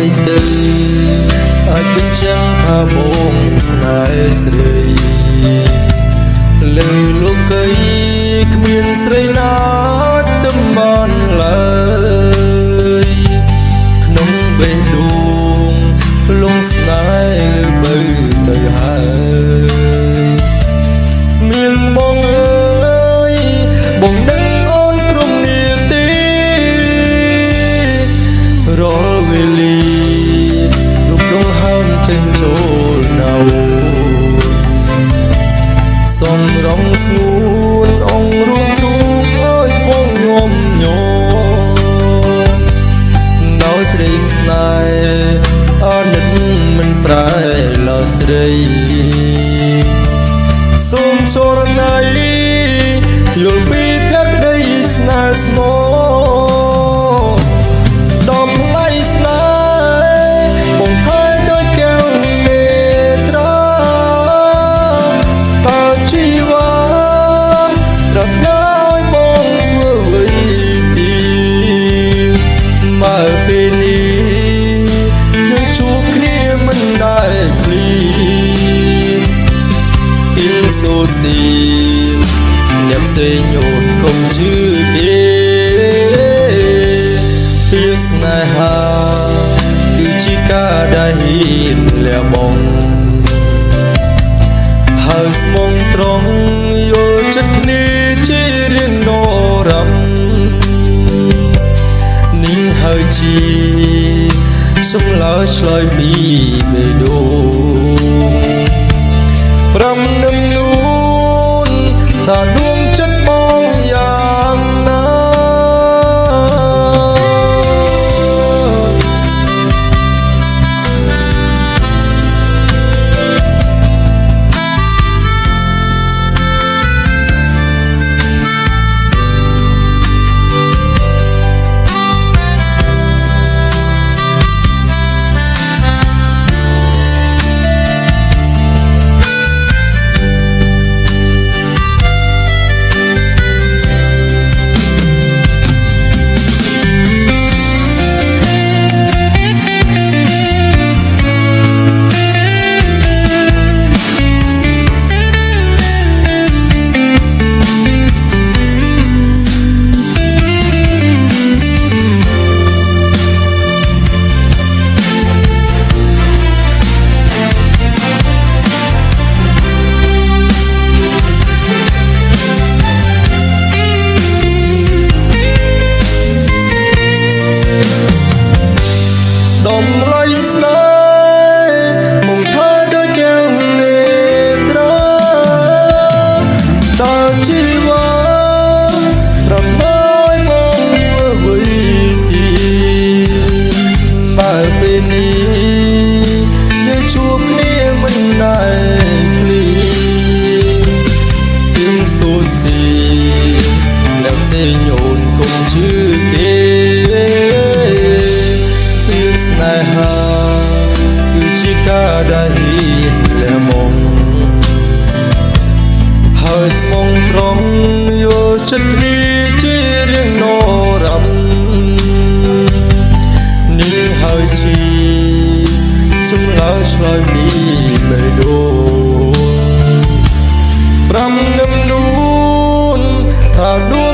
យទៅអាចបញ្ចាំងថាបងស្នេហ៍ស្រីលើលោកីគ្មានស្រីណាទំបានឡើយក្នុងបេះដូងលងស្នេហ៍លើបើទៅហើយមានបងអើយបងដឹងអូនក្រុមនាទីរាល់វេលារូបដងហើមចេញចូលនៅសំរងស្ងួនអងរួមទូកឲ្យបងញោមញោដោយក្តីស្នេហ៍អាណិតមិនប្រែឡើយស្រីសូមចរណៃយល់ពីភក្តីស្នេហ៍ស្មោដំឡៃស្នេហ៍បងថែដូចកែវនេត្រាតើជីវ៉ាប្រាថ្នាឲ្យបងធ្វើអ្វីទីមកពេលនេះយើងជួបគ្នាមិនដែលភ្លីសូស៊ីអ្នកផ្សេងអូនកុំជឿគេពីស្នេហាគឺជាការដែលហ៊ានលះបង់ហើយស្មងត្រង់យល់ចិត្តគ្នាជារៀងនរំនេះហើយជាសំឡើឆ្លើយពីបេះដូងប្រាំនឹមនួនថាដួងចិត្តបងយ៉ាងណាដំឡៃស្នេហ៍បងថើដូចកែវនេត្រាតើជីវ៉ាប្រាថ្នាឲ្យបងធ្វើអ្វីទីមកពេលនេះយើងជួបគ្នាមិនដែលភ្លីពីសូស៊ីអ្នកផ្សេងអូនកុំជឿគេស្នេហាគឺជាការដែលហ៊ានលះបង់ហើយស្មងត្រង់យល់ចិត្តគ្នាជារៀងនរំនេះហើយជាសំឡើឆ្លើយពីបេះដូងប្រាំនឹមនួនថាដួង